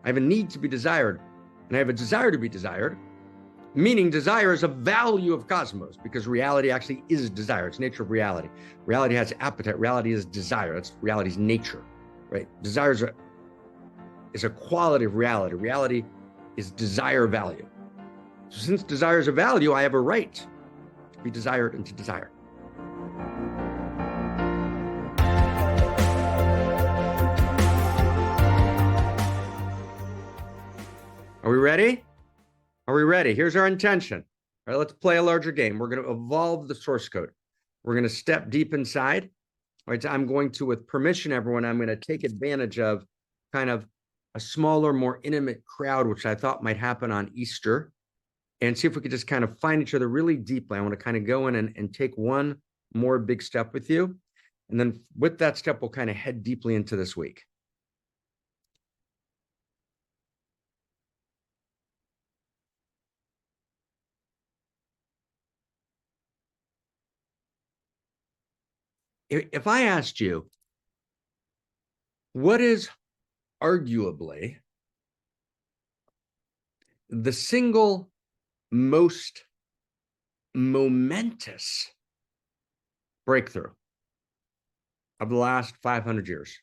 I have a need to be desired, and I have a desire to be desired, meaning desire is a value of cosmos, because reality actually is desire. It's nature of reality. Reality has appetite. Reality is desire. That's reality's nature, right? Desire is a quality of reality. Reality is desire value. So since desire is a value, I have a right to be desired and to desire. Are we ready? Are we ready? Here's our intention. All right, let's play a larger game. We're going to evolve the source code. We're going to step deep inside. All right, so I'm going to, with permission, everyone, I'm going to take advantage of kind of a smaller, more intimate crowd, which I thought might happen on Easter, and see if we could just kind of find each other really deeply. I want to kind of go in and take one more big step with you. And then with that step, we'll kind of head deeply into this week. If I asked you, what is arguably the single most momentous breakthrough of the last 500 years,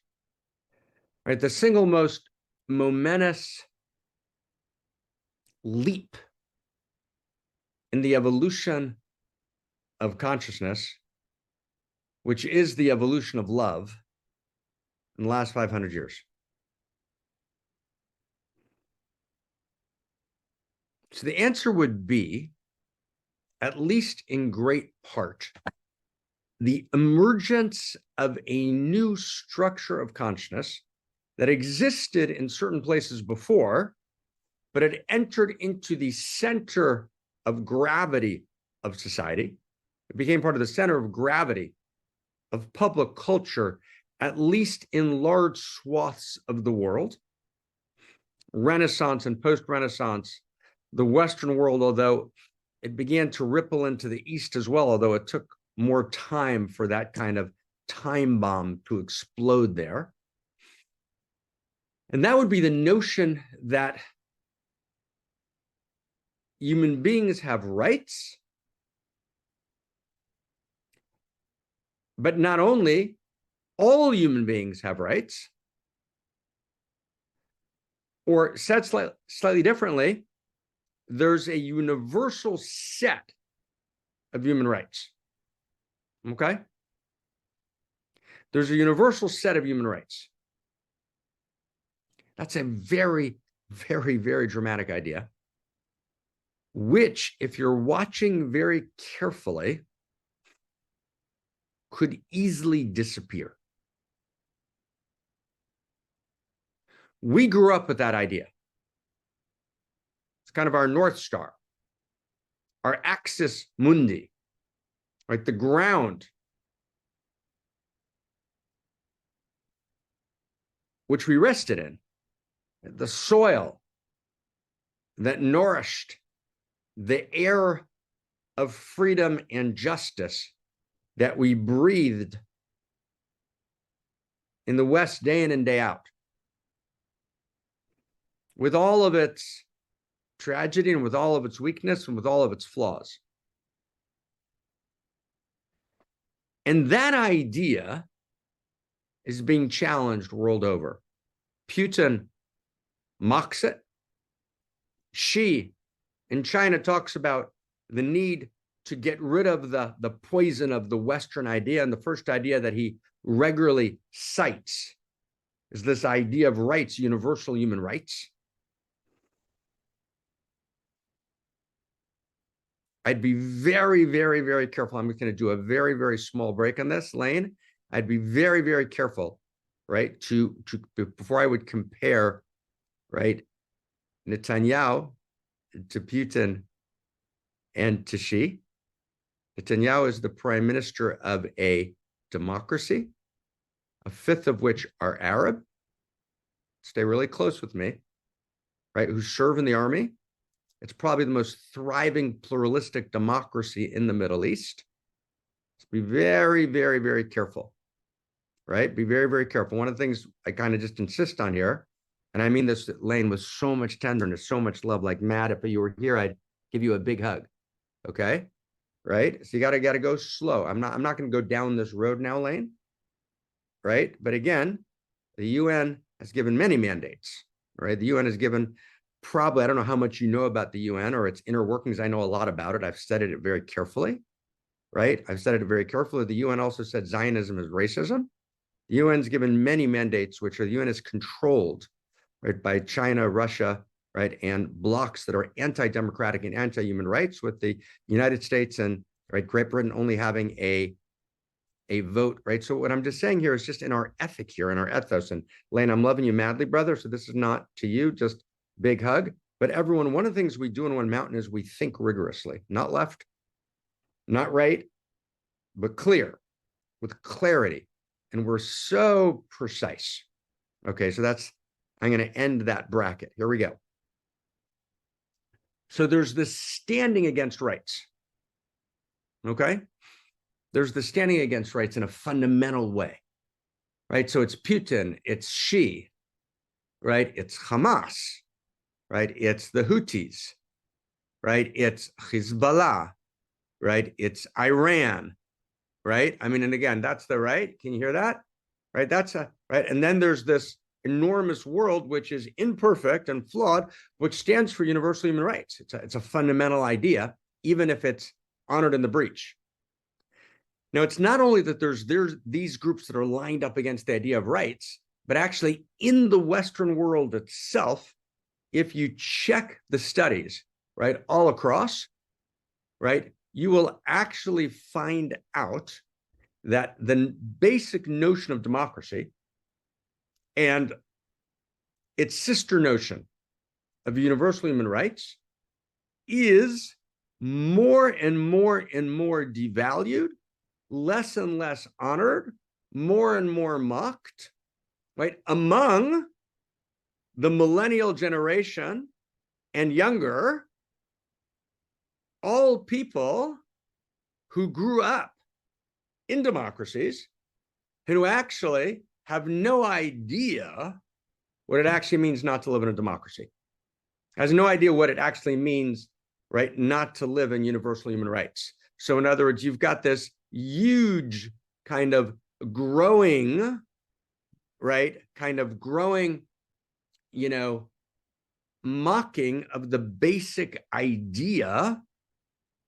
right? The single most momentous leap in the evolution of consciousness, which is the evolution of love in the last 500 years. So the answer would be, at least in great part, the emergence of a new structure of consciousness that existed in certain places before, but had entered into the center of gravity of society. It became part of the center of gravity of public culture, at least in large swaths of the world. Renaissance and post-Renaissance, the Western world, although it began to ripple into the East as well, although it took more time for that kind of time bomb to explode there. And that would be the notion that human beings have rights, but not only all human beings have rights, or said slightly differently, there's a universal set of human rights. Okay? There's a universal set of human rights. That's a very, very, very dramatic idea, which, if you're watching very carefully, could easily disappear. We grew up with that idea. It's kind of our North Star, our axis mundi, right? The ground which we rested in, the soil that nourished the air of freedom and justice that we breathed in the West day in and day out, with all of its tragedy and with all of its weakness and with all of its flaws. And that idea is being challenged world over. Putin mocks it. Xi in China talks about the need to get rid of the poison of the Western idea. And the first idea that he regularly cites is this idea of rights, universal human rights. I'd be very, very, very careful. I'm going to do a very, very small break on this, Lane. I'd be very, very careful, right, to before I would compare, right, Netanyahu to Putin and to Xi. Netanyahu is the prime minister of a democracy, a fifth of which are Arab. Stay really close with me, right, who serve in the army. It's probably the most thriving pluralistic democracy in the Middle East. So be very, very, very careful, right? Be very, very careful. One of the things I kind of just insist on here And I mean this, Lane, with so much tenderness, so much love. Like, Matt, if you were here, I'd give you a big hug. Okay. Right. So you gotta go slow. I'm not gonna go down this road now, Lane. Right. But again, the UN has given many mandates. Right. The UN has given probably, I don't know how much you know about the UN or its inner workings. I know a lot about it. I've studied it very carefully. Right. I've studied it very carefully. The UN also said Zionism is racism. The UN's given many mandates, which are the UN is controlled, right, by China, Russia, right, and blocs that are anti-democratic and anti-human rights, with the United States and, right, Great Britain only having a vote, right? So what I'm just saying here is just in our ethic here, in our ethos. And Lane, I'm loving you madly, brother. So this is not to you, just big hug. But everyone, one of the things we do in One Mountain is we think rigorously, not left, not right, but clear, with clarity. And we're so precise. Okay, so I'm going to end that bracket. Here we go. So there's this standing against rights. Okay? There's the standing against rights in a fundamental way. Right? So it's Putin, it's Xi, right? It's Hamas, right? It's the Houthis, right? It's Hezbollah, right? It's Iran, right? I mean, and again, that's the right. Can you hear that? Right? That's a right. And then there's this enormous world, which is imperfect and flawed, which stands for universal human rights. It's a fundamental idea, even if it's honored in the breach. Now, it's not only that there's these groups that are lined up against the idea of rights, but actually in the Western world itself, if you check the studies, right, all across, right, you will actually find out that the basic notion of democracy and its sister notion of universal human rights is more and more and more devalued, less and less honored, more and more mocked, right, among the millennial generation and younger, all people who grew up in democracies and who actually have no idea what it actually means not to live in a democracy, has no idea what it actually means, right, not to live in universal human rights. So in other words, you've got this huge kind of growing, right, mocking of the basic idea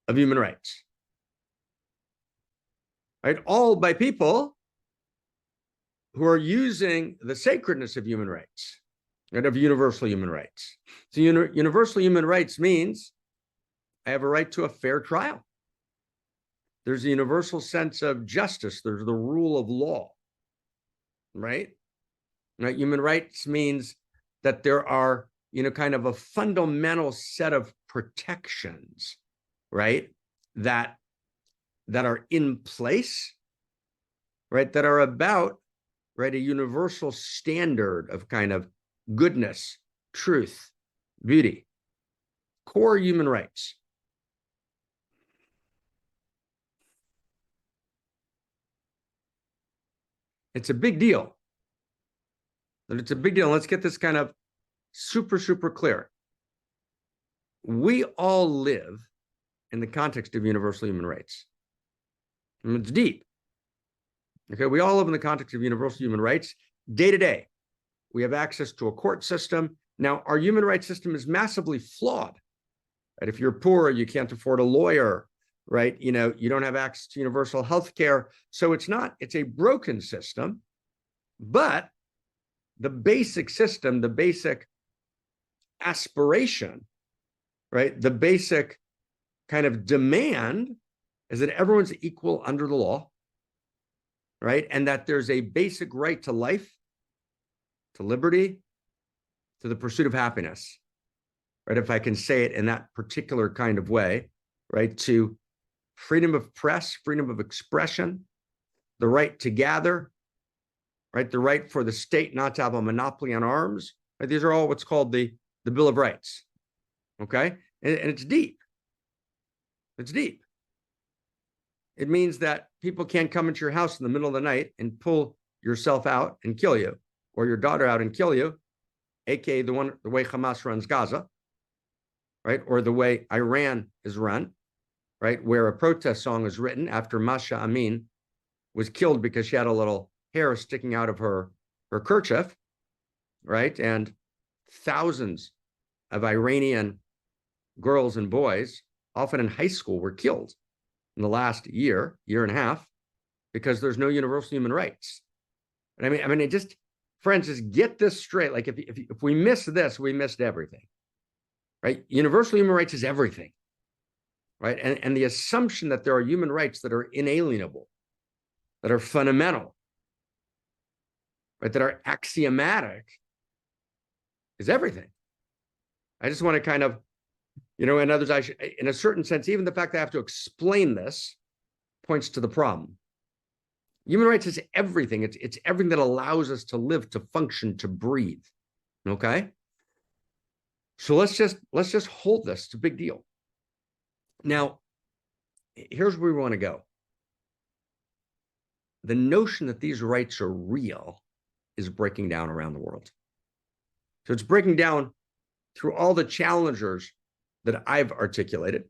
of human rights, right? All by people who are using the sacredness of human rights, right, of universal human rights. So universal human rights means I have a right to a fair trial. There's a universal sense of justice. There's the rule of law, right? Right? Human rights means that there are, kind of a fundamental set of protections, right, that are in place, right, that are about, right, a universal standard of kind of goodness, truth, beauty, core human rights. It's a big deal. And it's a big deal. Let's get this kind of super, super clear. We all live in the context of universal human rights. And it's deep. Okay, we all live in the context of universal human rights day to day. We have access to a court system. Now, our human rights system is massively flawed. Right? If you're poor, you can't afford a lawyer, right? You don't have access to universal health care. So it's a broken system, but the basic system, the basic aspiration, right? The basic kind of demand is that everyone's equal under the law, right? And that there's a basic right to life, to liberty, to the pursuit of happiness, right? If I can say it in that particular kind of way, right? To freedom of press, freedom of expression, the right to gather, right? The right for the state not to have a monopoly on arms. Right? These are all what's called the Bill of Rights. Okay. And it's deep. It's deep. It means that people can't come into your house in the middle of the night and pull yourself out and kill you, or your daughter out and kill you, aka the way Hamas runs Gaza, right? Or the way Iran is run, right? Where a protest song is written after Masha Amin was killed because she had a little hair sticking out of her kerchief, right? And thousands of Iranian girls and boys, often in high school, were killed in the last year and a half, because there's no universal human rights. And I mean, it just, friends, just get this straight. Like if we miss this, we missed everything, right? Universal human rights is everything, right? And the assumption that there are human rights that are inalienable, that are fundamental, right, that are axiomatic, is everything. I just want to kind of, in others, in a certain sense, even the fact that I have to explain this points to the problem. Human rights is everything. It's everything that allows us to live, to function, to breathe. Okay. So let's just hold this. It's a big deal. Now, here's where we want to go. The notion that these rights are real is breaking down around the world. So it's breaking down through all the challengers that I've articulated.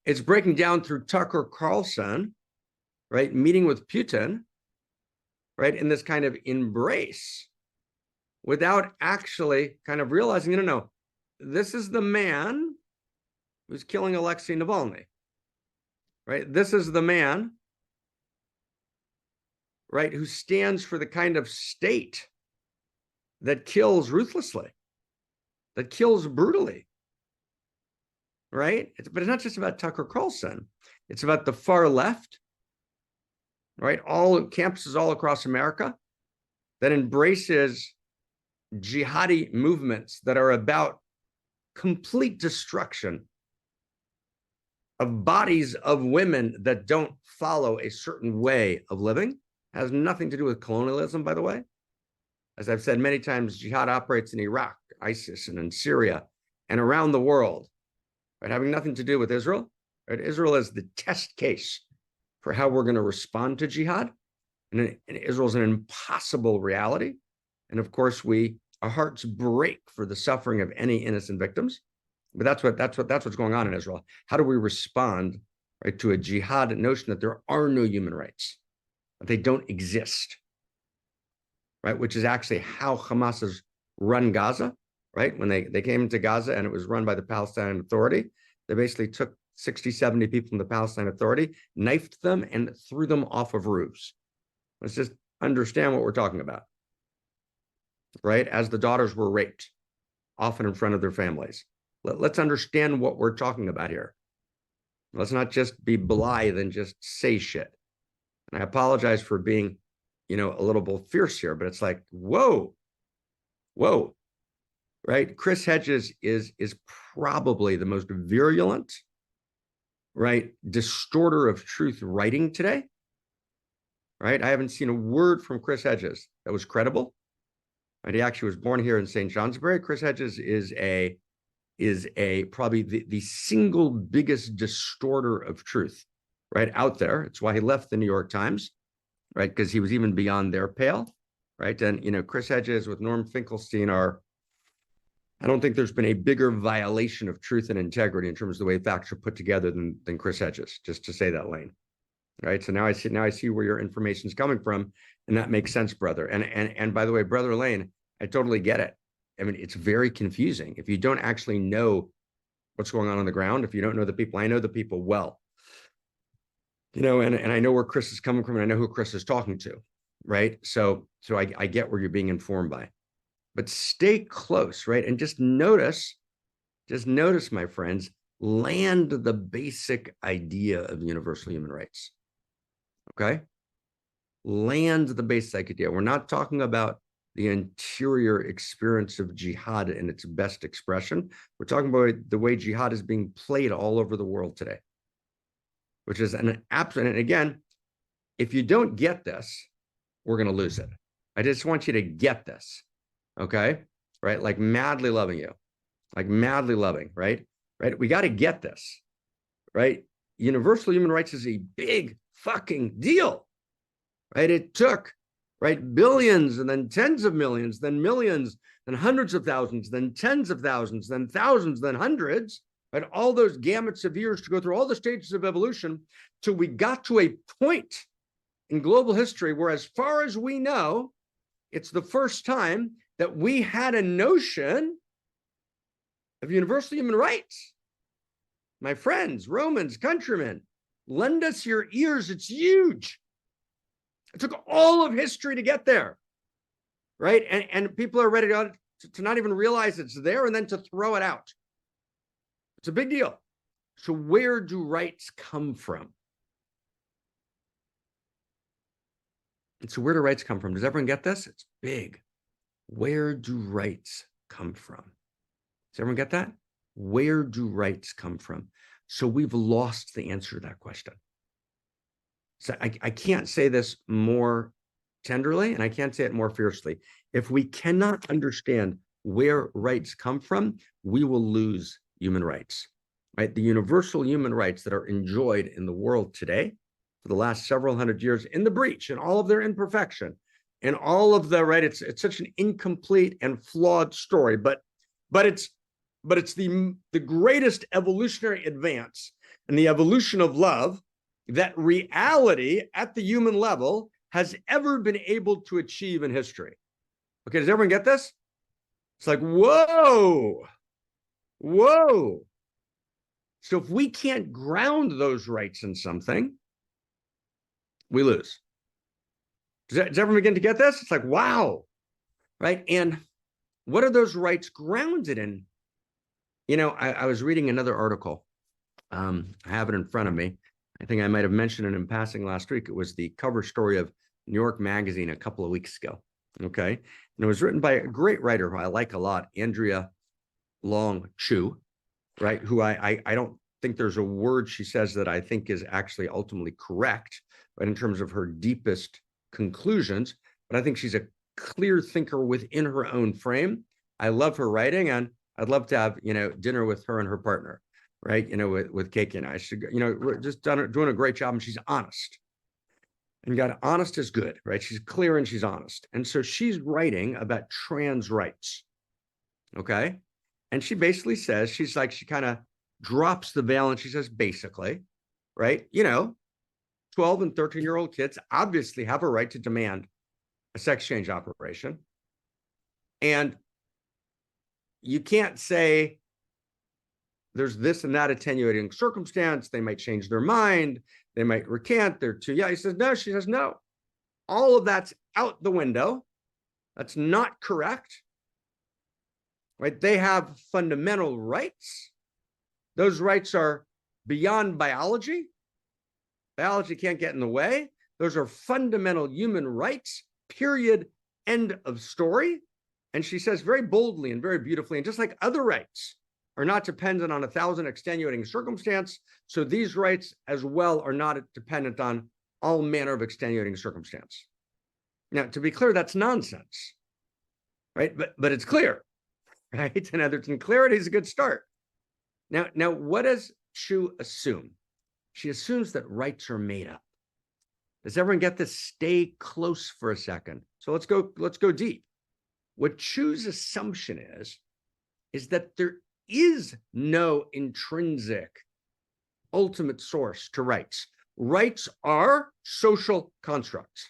It's breaking down through Tucker Carlson, right, meeting with Putin, right, in this kind of embrace, without actually kind of realizing, no, this is the man who's killing Alexei Navalny, right? This is the man, right, who stands for the kind of state that kills ruthlessly, that kills brutally, right? But it's not just about Tucker Carlson. It's about the far left, right? All campuses all across America that embraces jihadi movements that are about complete destruction of bodies of women that don't follow a certain way of living. Has nothing to do with colonialism, by the way. As I've said many times, jihad operates in Iraq, ISIS, and in Syria, and around the world, right? Having nothing to do with Israel. Right? Israel is the test case for how we're going to respond to jihad. And Israel is an impossible reality. And of course, our hearts break for the suffering of any innocent victims. But that's what's going on in Israel. How do we respond, right, to a jihad notion that there are no human rights, that they don't exist, right? Which is actually how Hamas has run Gaza, right? When they came into Gaza and it was run by the Palestinian Authority, they basically took 60, 70 people from the Palestinian Authority, knifed them, and threw them off of roofs. Let's just understand what we're talking about, right? As the daughters were raped, often in front of their families. Let's understand what we're talking about here. Let's not just be blithe and just say shit. And I apologize for being, a little bit fierce here, but it's like, whoa, right? Chris Hedges is probably the most virulent, right, distorter of truth writing today, right? I haven't seen a word from Chris Hedges that was credible. Right? He actually was born here in St. Johnsbury. Chris Hedges is probably the single biggest distorter of truth, right, out there. It's why he left the New York Times, right, because he was even beyond their pale, right? And, Chris Hedges with Norm Finkelstein I don't think there's been a bigger violation of truth and integrity in terms of the way facts are put together than Chris Hedges, just to say that, Lane, right? So now I see where your information is coming from, and that makes sense, brother. And by the way, brother Lane, I totally get it. I mean, it's very confusing if you don't actually know what's going on the ground. If you don't know the people, I know the people well, and I know where Chris is coming from, and I know who Chris is talking to, right? So I get where you're being informed by, but stay close, right? And just notice, my friends, land the basic idea of universal human rights. Okay? Land the basic idea. We're not talking about the interior experience of jihad in its best expression. We're talking about the way jihad is being played all over the world today, which is an absolute, and again, if you don't get this, we're going to lose it. I just want you to get this, okay? Right? Like madly loving you, like madly loving, right? Right? We got to get this, right? Universal human rights is a big fucking deal, right? It took right? Billions, and then tens of millions, then millions, then hundreds of thousands, then tens of thousands, then thousands, then hundreds, right? All those gamuts of years to go through all the stages of evolution till we got to a point in global history where, as far as we know, it's the first time that we had a notion of universal human rights. My friends, Romans, countrymen, lend us your ears. It's huge. It took all of history to get there, right? And people are ready to not even realize it's there and then to throw it out. It's a big deal. So where do rights come from? And so where do rights come from? Does everyone get this? It's big. Where do rights come from? Does everyone get that? Where do rights come from? So we've lost the answer to that question. So I can't say this more tenderly, and I can't say it more fiercely. If we cannot understand where rights come from, we will lose human rights, right? The universal human rights that are enjoyed in the world today for the last several hundred years in the breach and all of their imperfection and all of the, right, it's such an incomplete and flawed story, but it's the greatest evolutionary advance in the evolution of love that reality at the human level has ever been able to achieve in history. Okay, does everyone get this? It's like, whoa. So if we can't ground those rights in something, we lose. Does everyone begin to get this? It's like, wow, right? And what are those rights grounded in? You know, I was reading another article. I have it in front of me. I think I might have mentioned it in passing last week. It was the cover story of New York Magazine a couple of weeks ago. Okay. And it was written by a great writer who I like a lot, Andrea Long Chu, right? Who I don't think there's a word she says that I think is actually ultimately correct, right, in terms of her deepest conclusions. But I think she's a clear thinker within her own frame. I love her writing, and I'd love to have, dinner with her and her partner, right? With Kiki and I. She, we're just doing a great job, and she's honest. And God, honest is good, right? She's clear and she's honest. And so she's writing about trans rights, okay? And she basically says, she kind of drops the veil and she says, basically, right? 12 and 13-year-old kids obviously have a right to demand a sex change operation. And you can't say there's this and that attenuating circumstance. They might change their mind. They might recant. They're too young. He says, no. She says, no. All of that's out the window. That's not correct. Right? They have fundamental rights. Those rights are beyond biology. Biology can't get in the way. Those are fundamental human rights, period, end of story. And she says very boldly and very beautifully, and just like other rights are not dependent on 1,000 extenuating circumstance, so these rights as well are not dependent on all manner of extenuating circumstance. Now, to be clear, that's nonsense, right? But it's clear, right? And clarity is a good start. Now, what does Chu assume? She assumes that rights are made up. Does everyone get this? Stay close for a second. So let's go deep. What Chu's assumption is that there is no intrinsic ultimate source to rights. Rights are social constructs.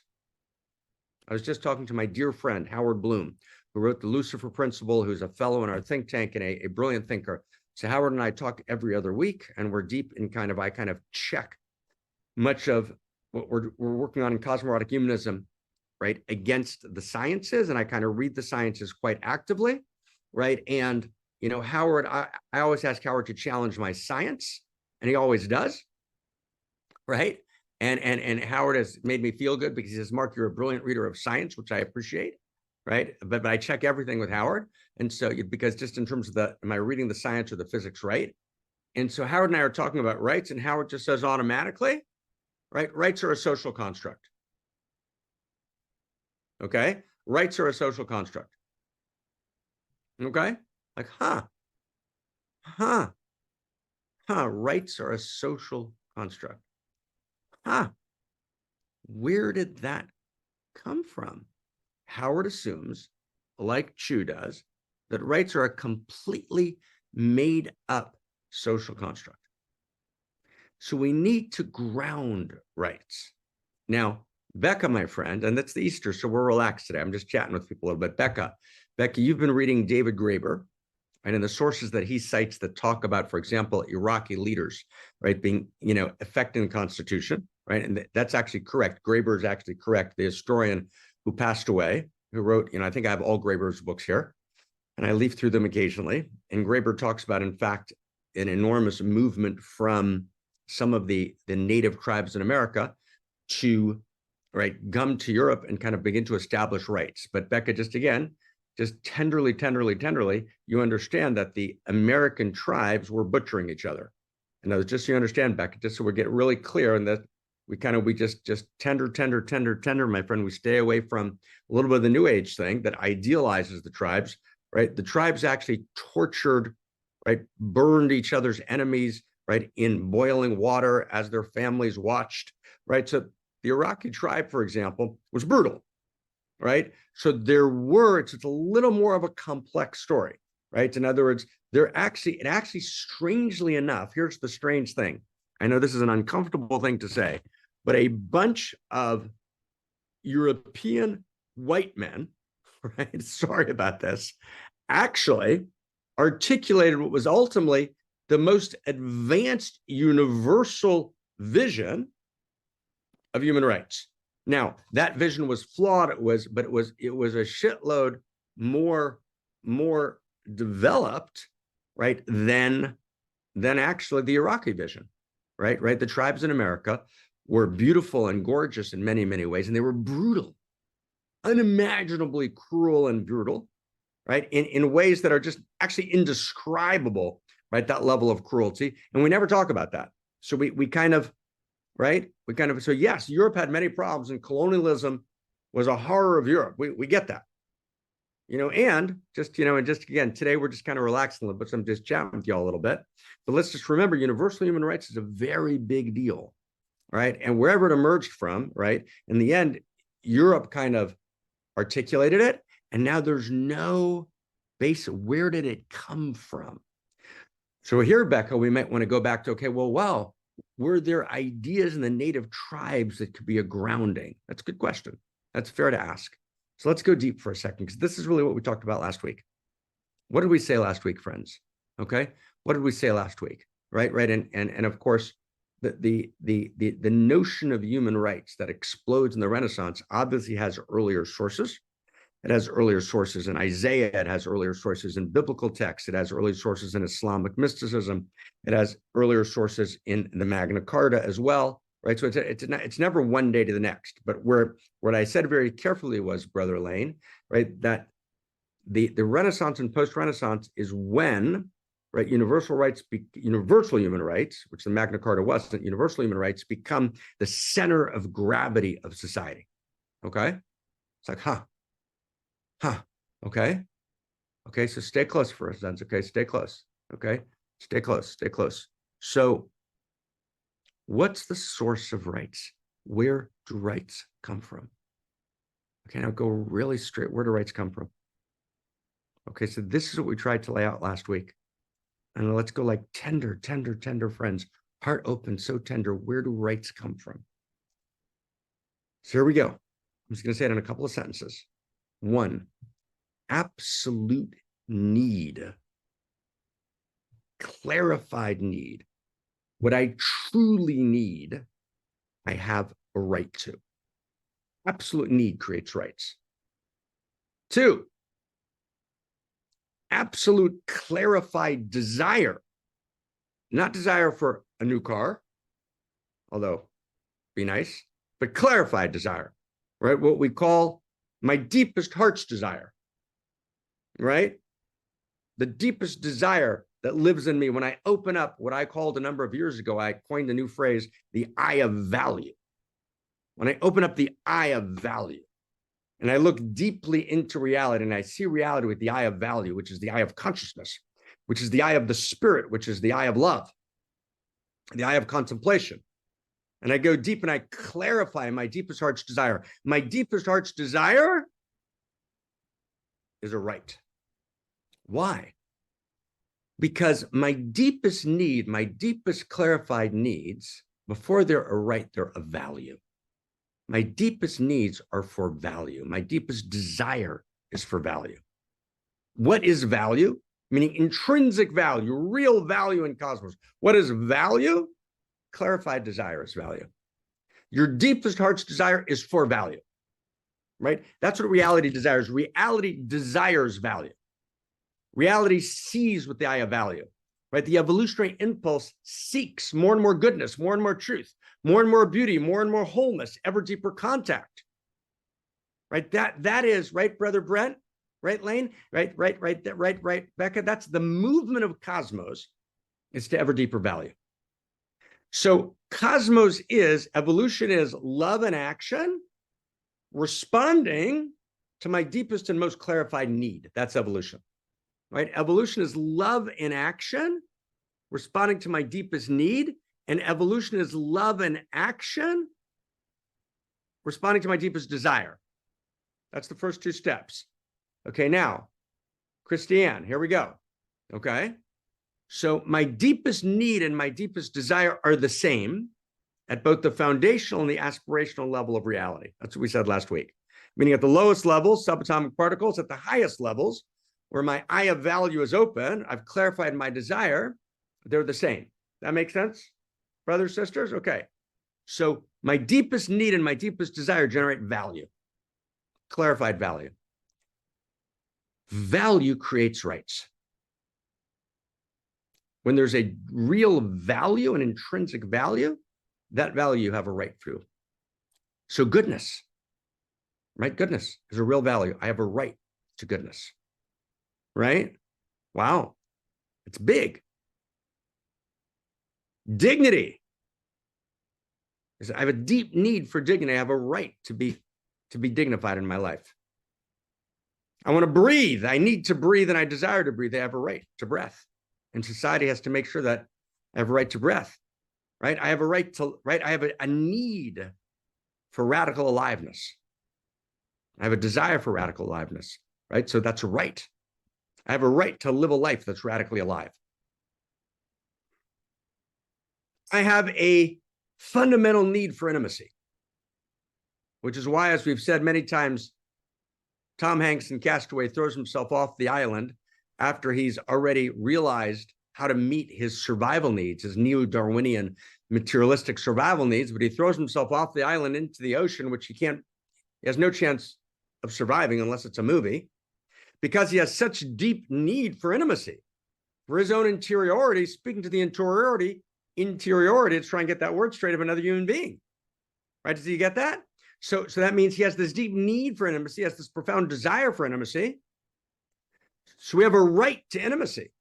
I was just talking to my dear friend, Howard Bloom, who wrote the Lucifer Principle, who's a fellow in our think tank and a brilliant thinker. So Howard and I talk every other week, and we're deep in I kind of check much of what we're working on in cosmologic humanism, right, against the sciences. And I kind of read the sciences quite actively, right? And, Howard, I always ask Howard to challenge my science, and he always does, right? And Howard has made me feel good because he says, Mark, you're a brilliant reader of science, which I appreciate, right? But I check everything with Howard. And so, because just in terms of am I reading the science or the physics right? And so Howard and I are talking about rights, and Howard just says automatically, right? Rights are a social construct. Okay? Rights are a social construct. Okay? Like, rights are a social construct. Where did that come from? Howard assumes, like Chu does, that rights are a completely made up social construct. So we need to ground rights. Now, Becca, my friend, and that's the Easter, so we're relaxed today. I'm just chatting with people a little bit. Becca, you've been reading David Graeber, and in the sources that he cites that talk about, for example, Iraqi leaders, right, being, affecting the Constitution, right? And that's actually correct. Graeber is actually correct. The historian who passed away, who wrote, I think I have all Graeber's books here, and I leaf through them occasionally. And Graeber talks about, in fact, an enormous movement from some of the native tribes in America to, right, come to Europe and kind of begin to establish rights. But Becca, just tenderly, you understand that the American tribes were butchering each other. And that was just so you understand, Becca, just so we get really clear, and that we just tender, my friend. We stay away from a little bit of the New Age thing that idealizes the tribes, right? The tribes actually tortured, right, burned each other's enemies, right, in boiling water as their families watched, right? So the Iraqi tribe, for example, was brutal, right? So it's a little more of a complex story, right? In other words, it actually, strangely enough, here's the strange thing. I know this is an uncomfortable thing to say, but a bunch of European white men, right? Sorry about this, actually articulated what was ultimately the most advanced universal vision of human rights. Now, that vision was flawed. It was a shitload more developed, right, than actually the Iraqi vision, right? The tribes in America were beautiful and gorgeous in many, many ways, and they were brutal, unimaginably cruel and brutal, right? In ways that are just actually indescribable, right? That level of cruelty. And we never talk about that. So we kind of, right? So yes, Europe had many problems, and colonialism was a horror of Europe. We get that, and just again, today we're just kind of relaxing a little bit. So I'm just chatting with y'all a little bit, but let's just remember, universal human rights is a very big deal, right? And wherever it emerged from, right? In the end, Europe kind of articulated it, and now there's no base. Where did it come from? So here, Becca, we might want to go back to, okay, well, were there ideas in the native tribes that could be a grounding? That's a good question. That's fair to ask. So let's go deep for a second, because this is really what we talked about last week. What did we say last week, friends? Okay, what did we say last week? Right, and of course, the notion of human rights that explodes in the Renaissance obviously has earlier sources. It has earlier sources in Isaiah. It has earlier sources in biblical texts. It has earlier sources in Islamic mysticism. It has earlier sources in the Magna Carta as well, right? So it's never one day to the next. But what I said very carefully was, Brother Lane, right, that the Renaissance and post-Renaissance is when, right, universal human rights, which the Magna Carta wasn't, universal human rights become the center of gravity of society. Okay, it's like, okay, so stay close for a sense. Okay, stay close. Okay, stay close. So what's the source of rights? Where do rights come from? Okay, now go really straight. Where do rights come from? Okay, so this is what we tried to lay out last week. And let's go like tender, friends. Heart open, so tender. Where do rights come from? So here we go. I'm just going to say it in a couple of sentences. 1, absolute need, clarified need. What I truly need, I have a right to. Absolute need creates rights. 2, absolute clarified desire, not desire for a new car, although be nice, but clarified desire, right? What we call my deepest heart's desire, right? The deepest desire that lives in me when I open up what I called a number of years ago, I coined the new phrase, the eye of value. When I open up the eye of value and I look deeply into reality and I see reality with the eye of value, which is the eye of consciousness, which is the eye of the spirit, which is the eye of love, the eye of contemplation, And I go deep and I clarify my deepest heart's desire. My deepest heart's desire is a right. Why? Because my deepest need, my deepest clarified needs, before they're a right, they're a value. My deepest needs are for value. My deepest desire is for value. What is value? Meaning intrinsic value, real value in cosmos. What is value? Clarified desire is value. Your deepest heart's desire is for value, right? That's what reality desires. Reality desires value. Reality sees with the eye of value, right? The evolutionary impulse seeks more and more goodness, more and more truth, more and more beauty, more and more wholeness, ever deeper contact, right? That is, right, Brother Brent? Right, Lane? Right, Becca? That's the movement of cosmos, is to ever deeper value. So cosmos is, evolution is love and action, responding to my deepest and most clarified need. That's evolution, right? Evolution is love in action, responding to my deepest need. And evolution is love and action, responding to my deepest desire. That's the first two steps. Okay, now, Christiane, here we go. Okay, so my deepest need and my deepest desire are the same at both the foundational and the aspirational level of reality. That's what we said last week. Meaning at the lowest levels, subatomic particles, at the highest levels, where my eye of value is open, I've clarified my desire, they're the same. That makes sense, brothers, sisters? Okay, so my deepest need and my deepest desire generate value, clarified value. Value creates rights. When there's a real value, an intrinsic value, that value you have a right through. So goodness, right? Goodness is a real value. I have a right to goodness, right? Wow, it's big. Dignity. I have a deep need for dignity. I have a right to be dignified in my life. I want to breathe. I need to breathe and I desire to breathe. I have a right to breath. And society has to make sure that I have a right to breath, right? I have a right to, right? I have a need for radical aliveness. I have a desire for radical aliveness, right? So that's a right. I have a right to live a life that's radically alive. I have a fundamental need for intimacy, which is why, as we've said many times, Tom Hanks in Castaway throws himself off the island after he's already realized how to meet his survival needs, his neo-Darwinian materialistic survival needs, but he throws himself off the island into the ocean, which he has no chance of surviving unless it's a movie, because he has such deep need for intimacy, for his own interiority, speaking to the interiority to try and get that word straight of another human being, right? Do you get that? So that means he has this deep need for intimacy, has this profound desire for intimacy. So we have a right to intimacy,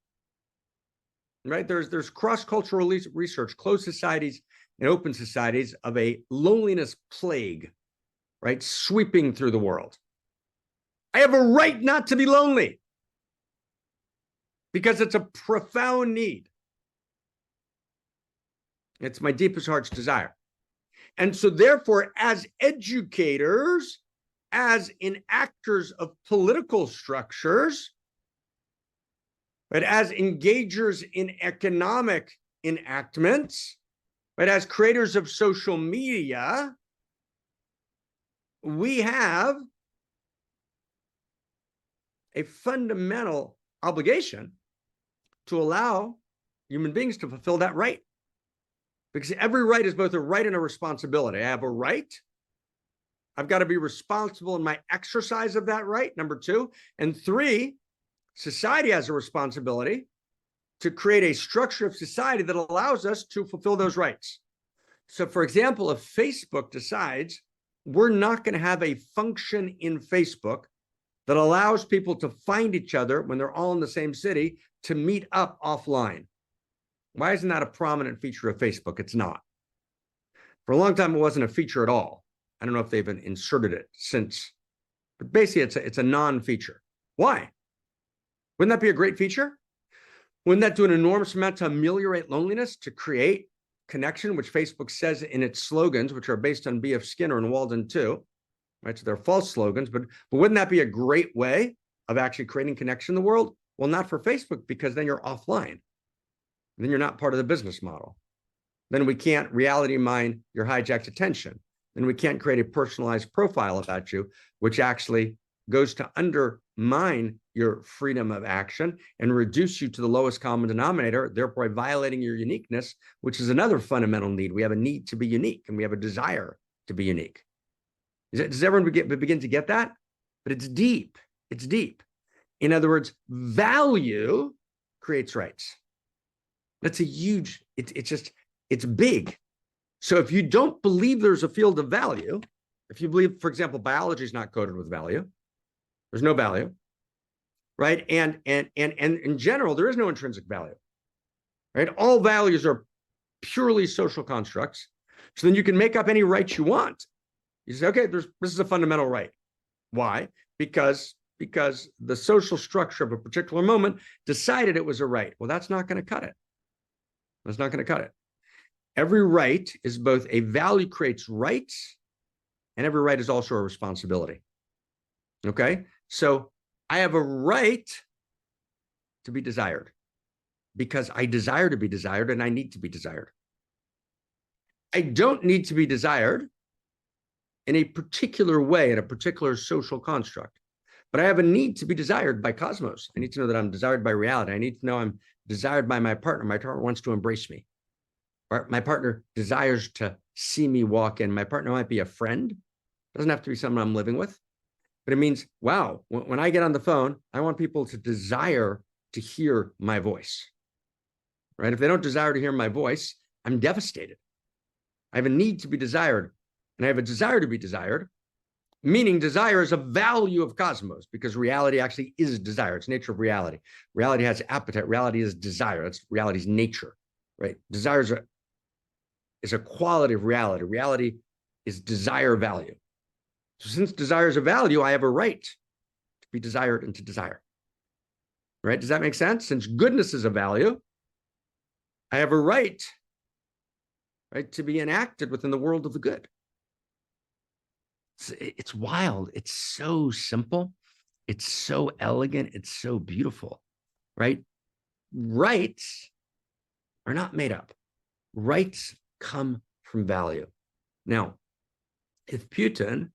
right? There's cross-cultural research, closed societies and open societies, of a loneliness plague, right? Sweeping through the world. I have a right not to be lonely because it's a profound need. It's my deepest heart's desire. And so therefore, as educators, as enactors of political structures, but as engagers in economic enactments, but as creators of social media, we have a fundamental obligation to allow human beings to fulfill that right. Because every right is both a right and a responsibility. I have a right. I've got to be responsible in my exercise of that right, number two. And three, society has a responsibility to create a structure of society that allows us to fulfill those rights. So, for example, if Facebook decides we're not going to have a function in Facebook that allows people to find each other when they're all in the same city to meet up offline. Why isn't that a prominent feature of Facebook? It's not. For a long time, it wasn't a feature at all. I don't know if they've inserted it since, but basically it's a non-feature. Why? Wouldn't that be a great feature? Wouldn't that do an enormous amount to ameliorate loneliness, to create connection, which Facebook says in its slogans, which are based on B.F. Skinner and Walden too, right? So they're false slogans, but wouldn't that be a great way of actually creating connection in the world? Well, not for Facebook, because then you're offline. Then you're not part of the business model. Then we can't reality mine your hijacked attention. Then we can't create a personalized profile about you, which actually goes to undermine your freedom of action and reduce you to the lowest common denominator, thereby violating your uniqueness, which is another fundamental need. We have a need to be unique, and we have a desire to be unique. Does everyone begin to get that? But it's deep. It's deep. In other words, value creates rights. That's a huge, it's big. So if you don't believe there's a field of value, if you believe, for example, biology is not coded with value, there's no value, right? And in general, there is no intrinsic value, right? All values are purely social constructs. So then you can make up any rights you want. You say, okay, this is a fundamental right. Why? Because the social structure of a particular moment decided it was a right. Well, that's not going to cut it. That's not going to cut it. Every right is both a value creates rights, and every right is also a responsibility. Okay? So I have a right to be desired because I desire to be desired and I need to be desired. I don't need to be desired in a particular way, in a particular social construct, but I have a need to be desired by cosmos. I need to know that I'm desired by reality. I need to know I'm desired by my partner. My partner wants to embrace me. My partner desires to see me walk in. My partner might be a friend. Doesn't have to be someone I'm living with. But it means, wow, when I get on the phone, I want people to desire to hear my voice, right? If they don't desire to hear my voice, I'm devastated. I have a need to be desired, and I have a desire to be desired, meaning desire is a value of cosmos, because reality actually is desire. It's nature of reality. Reality has appetite. Reality is desire. That's reality's nature, right? Desire is a quality of reality. Reality is desire value. So since desire is a value, I have a right to be desired and to desire, right? Does that make sense? Since goodness is a value, I have a right, to be enacted within the world of the good. It's wild. It's so simple. It's so elegant. It's so beautiful, right? Rights are not made up. Rights come from value. Now, if Putin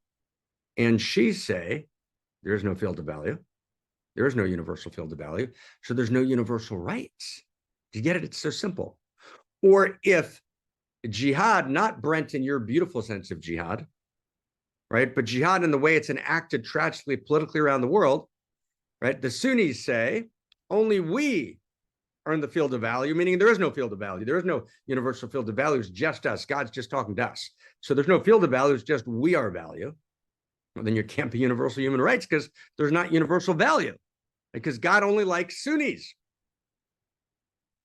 and she say there is no field of value, there is no universal field of value, so there's no universal rights. Do you get it? It's so simple. Or if jihad, not Brent in your beautiful sense of jihad, right? But jihad in the way it's enacted tragically politically around the world, right? The Sunnis say only we are in the field of value, meaning there is no field of value. There is no universal field of value. It's just us. God's just talking to us. So there's no field of value. It's just we are value. Well, then you can't be universal human rights because there's not universal value, because God only likes Sunnis.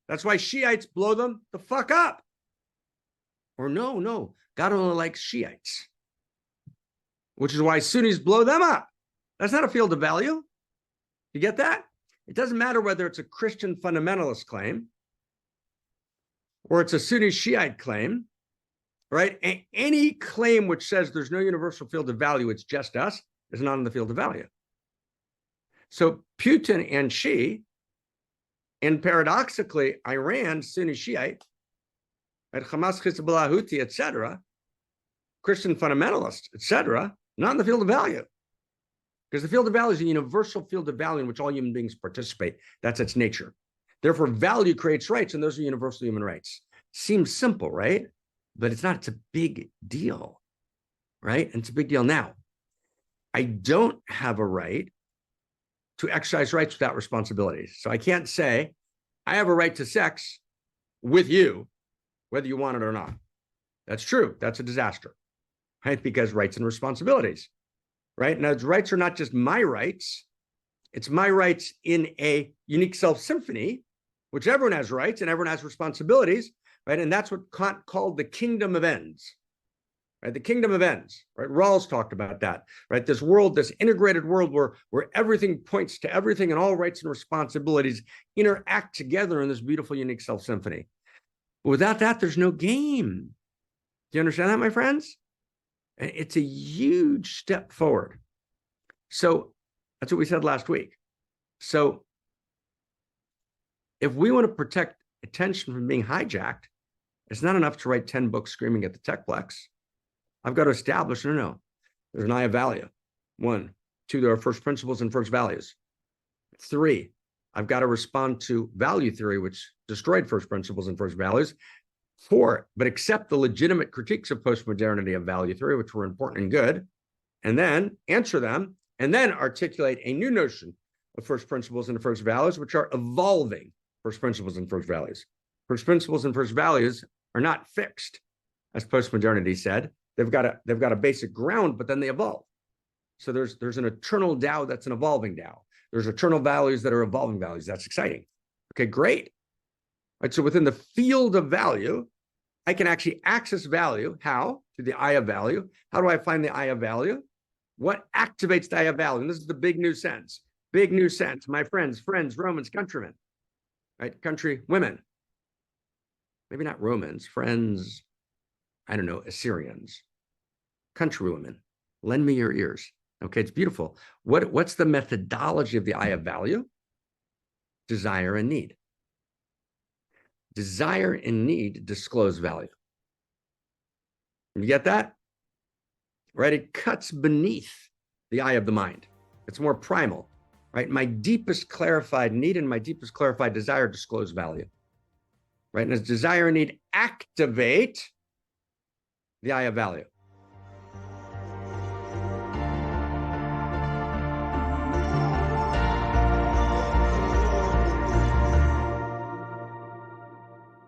That's why Shiites blow them the fuck up. Or no, God only likes Shiites, which is why Sunnis blow them up. That's not a field of value. You get that? It doesn't matter whether it's a Christian fundamentalist claim or it's a Sunni Shiite claim, right? Any claim which says there's no universal field of value, it's just us, is not in the field of value. So Putin and Xi, and paradoxically, Iran, Sunni Shiite, right, Hamas, Hezbollah, Houthi, etc., Christian fundamentalists, etc., not in the field of value. Because the field of value is a universal field of value in which all human beings participate. That's its nature. Therefore, value creates rights, and those are universal human rights. Seems simple, right? But it's not. It's a big deal, right? And it's a big deal. Now, I don't have a right to exercise rights without responsibilities. So I can't say, I have a right to sex with you, whether you want it or not. That's true. That's a disaster, right? Because rights and responsibilities. Right? Now, rights are not just my rights. It's my rights in a unique self-symphony, which everyone has rights and everyone has responsibilities, right? And that's what Kant called the kingdom of ends, right? The kingdom of ends, right? Rawls talked about that, right? This world, this integrated world where everything points to everything and all rights and responsibilities interact together in this beautiful, unique self-symphony. Without that, there's no game. Do you understand that, my friends? It's a huge step forward. So that's what we said last week. So if we want to protect attention from being hijacked, it's not enough to write 10 books screaming at the techplex. I've got to establish, no, there's an I of value. 1, 2, there are first principles and first values. 3, I've got to respond to value theory, which destroyed first principles and first values. 4, but accept the legitimate critiques of postmodernity of value theory, which were important and good, and then answer them, and then articulate a new notion of first principles and first values, which are evolving first principles and first values. First principles and first values are not fixed, as postmodernity said. They've got a basic ground, but then they evolve. So there's an eternal Tao that's an evolving Tao. There's eternal values that are evolving values. That's exciting. Okay, great. Right, so within the field of value, I can actually access value. How? To the I of value. How do I find the I of value? What activates the I of value? And this is the big new sense. Big new sense. My friends, Romans, countrymen, right? Country women. Maybe not Romans, friends, I don't know, Assyrians. Country women. Lend me your ears. Okay, it's beautiful. What's the methodology of the I of value? Desire and need. Desire and need disclose value. You get that? Right? It cuts beneath the eye of the mind. It's more primal, right? My deepest clarified need and my deepest clarified desire disclose value, right? And as desire and need activate the eye of value.